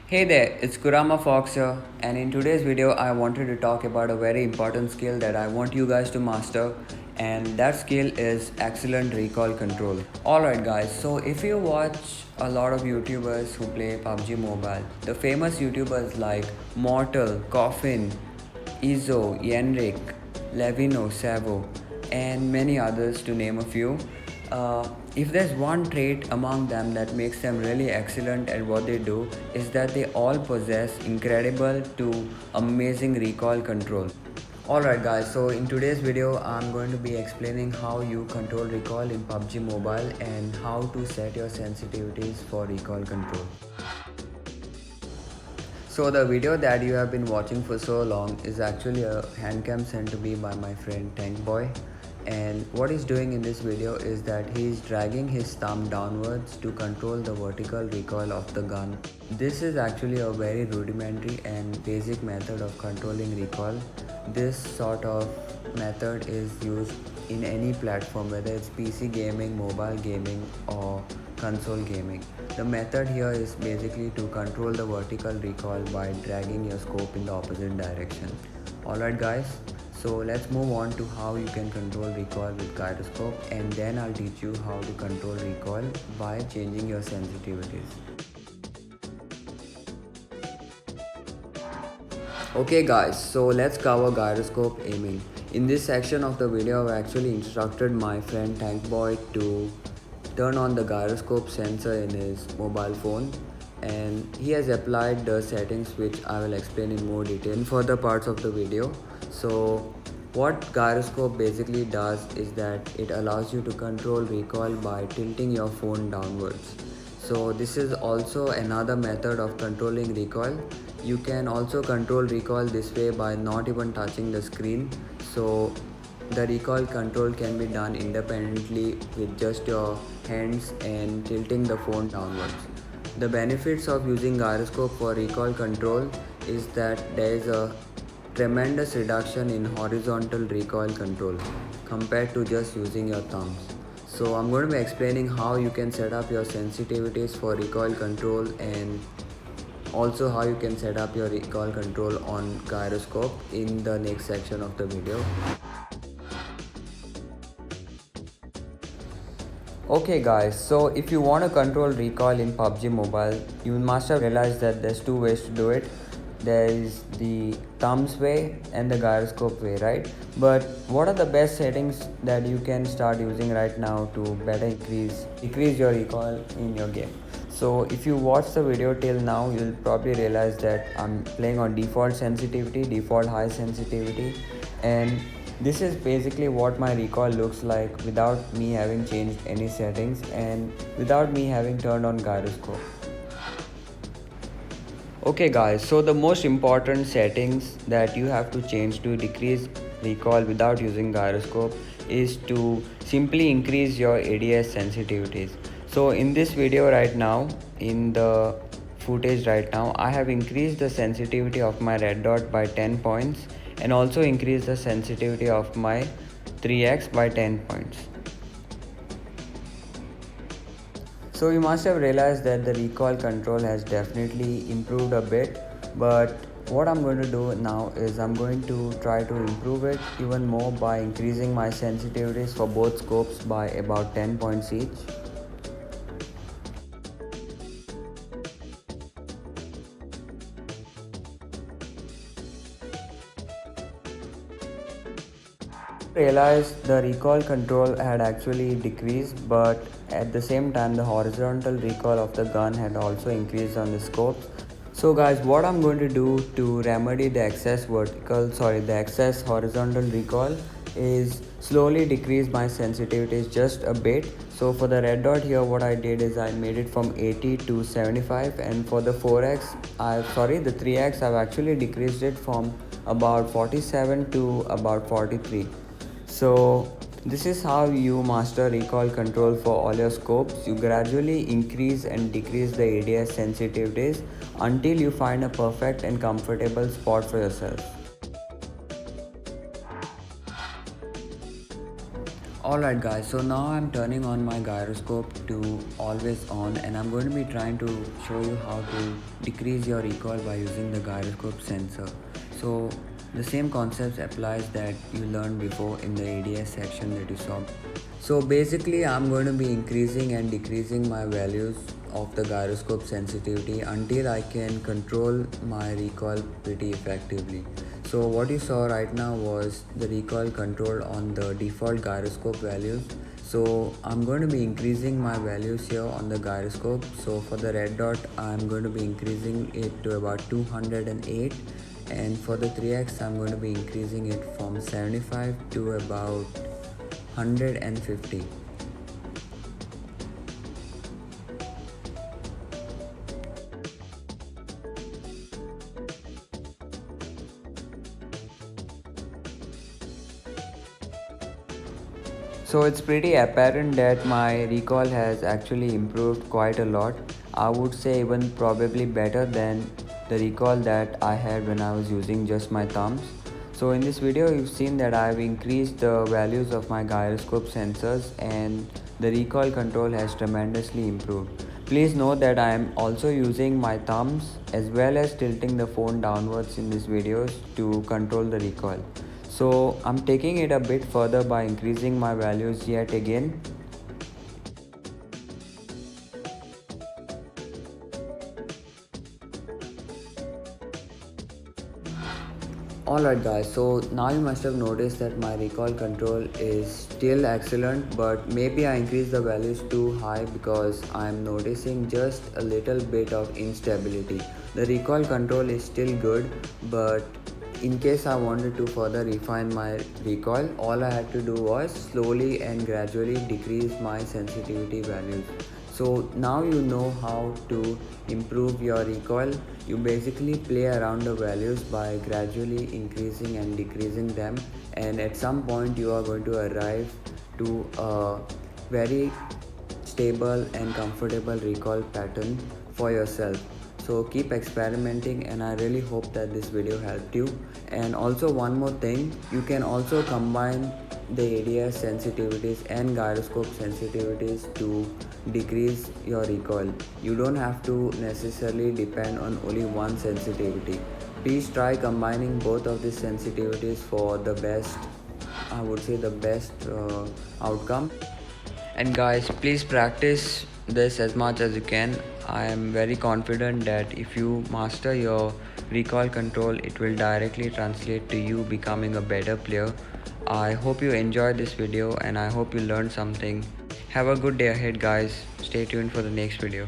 Hey there, it's Kurama Fox here, and in today's video, I wanted to talk about a very important skill that I want you guys to master, and that skill is excellent recoil control. Alright, guys, so if you watch a lot of YouTubers who play PUBG Mobile, the famous YouTubers like Mortal, Coffin, Izzo, Yenrik, Levino, Savo, and many others to name a few. If there's one trait among them that makes them really excellent at what they do, is that they all possess incredible to amazing recoil control. Alright guys, so in today's video I'm going to be explaining how you control recoil in PUBG Mobile and how to set your sensitivities for recoil control. So the video that you have been watching for so long is actually a hand cam sent to me by my friend Tank Boy, and what he's doing in this video is that he's dragging his thumb downwards to control the vertical recoil of the gun. This is actually a very rudimentary and basic method of controlling recoil. This sort of method is used in any platform, whether it's PC gaming, mobile gaming or console gaming. The method here is basically to control the vertical recoil by dragging your scope in the opposite direction. Alright guys, so let's move on to how you can control recoil with gyroscope, and then I'll teach you how to control recoil by changing your sensitivities. Okay guys, so let's cover gyroscope aiming. In this section of the video, I've actually instructed my friend Tank Boy to turn on the gyroscope sensor in his mobile phone, and he has applied the settings which I will explain in more detail in further parts of the video. So what gyroscope basically does is that it allows you to control recoil by tilting your phone downwards. So this is also another method of controlling recoil. You can also control recoil this way by not even touching the screen. So the recoil control can be done independently with just your hands and tilting the phone downwards. The benefits of using gyroscope for recoil control is that there is a tremendous reduction in horizontal recoil control compared to just using your thumbs. So I'm going to be explaining how you can set up your sensitivities for recoil control, and also how you can set up your recoil control on gyroscope in the next section of the video. Okay guys, so if you want to control recoil in PUBG Mobile, you must have realized that there's two ways to do it. There is the thumbs way and the gyroscope way, right? But what are the best settings that you can start using right now to better decrease your recoil in your game? So if you watch the video till now, you'll probably realize that I'm playing on default sensitivity, default high sensitivity, and this is basically what my recoil looks like without me having changed any settings and without me having turned on gyroscope. Okay guys, so the most important settings that you have to change to decrease recoil without using gyroscope is to simply increase your ADS sensitivities. So in this video right now, in the footage right now, I have increased the sensitivity of my red dot by 10 points and also increased the sensitivity of my 3x by 10 points. So you must have realized that the recoil control has definitely improved a bit, but what I'm going to do now is I'm going to try to improve it even more by increasing my sensitivities for both scopes by about 10 points each. Realized the recoil control had actually decreased, but at the same time the horizontal recoil of the gun had also increased on the scopes. So guys, what I'm going to do to remedy the excess horizontal recoil is slowly decrease my sensitivities just a bit. So for the red dot here, what I did is I made it from 80 to 75, and for the 3x I've actually decreased it from about 47 to about 43. So this is how you master recoil control for all your scopes. You gradually increase and decrease the ADS sensitivities until you find a perfect and comfortable spot for yourself. Alright guys, so now I'm turning on my gyroscope to always on, and I'm going to be trying to show you how to decrease your recoil by using the gyroscope sensor. So the same concepts applies that you learned before in the ADS section that you saw. So basically I'm going to be increasing and decreasing my values of the gyroscope sensitivity until I can control my recoil pretty effectively. So what you saw right now was the recoil control on the default gyroscope values. So I'm going to be increasing my values here on the gyroscope. So for the red dot I'm going to be increasing it to about 208, and for the 3x I'm going to be increasing it from 75 to about 150. So it's pretty apparent that my recoil has actually improved quite a lot. I would say even probably better than the recoil that I had when I was using just my thumbs. So in this video you've seen that I've increased the values of my gyroscope sensors and the recoil control has tremendously improved. Please note that I am also using my thumbs as well as tilting the phone downwards in these videos to control the recoil. So I'm taking it a bit further by increasing my values yet again. Alright guys, so now you must have noticed that my recoil control is still excellent, but maybe I increased the values too high because I'm noticing just a little bit of instability. The recoil control is still good, but in case I wanted to further refine my recoil, all I had to do was slowly and gradually decrease my sensitivity values. So now you know how to improve your recoil. You basically play around the values by gradually increasing and decreasing them, and at some point you are going to arrive to a very stable and comfortable recoil pattern for yourself. So keep experimenting, and I really hope that this video helped you. And also one more thing, you can also combine the ADS sensitivities and gyroscope sensitivities to decrease your recoil. You don't have to necessarily depend on only one sensitivity. Please try combining both of these sensitivities for the best, I would say the best outcome. And guys, please practice this as much as you can. I am very confident that if you master your recoil control, it will directly translate to you becoming a better player. I hope you enjoyed this video and I hope you learned something. Have a good day ahead guys. Stay tuned for the next video.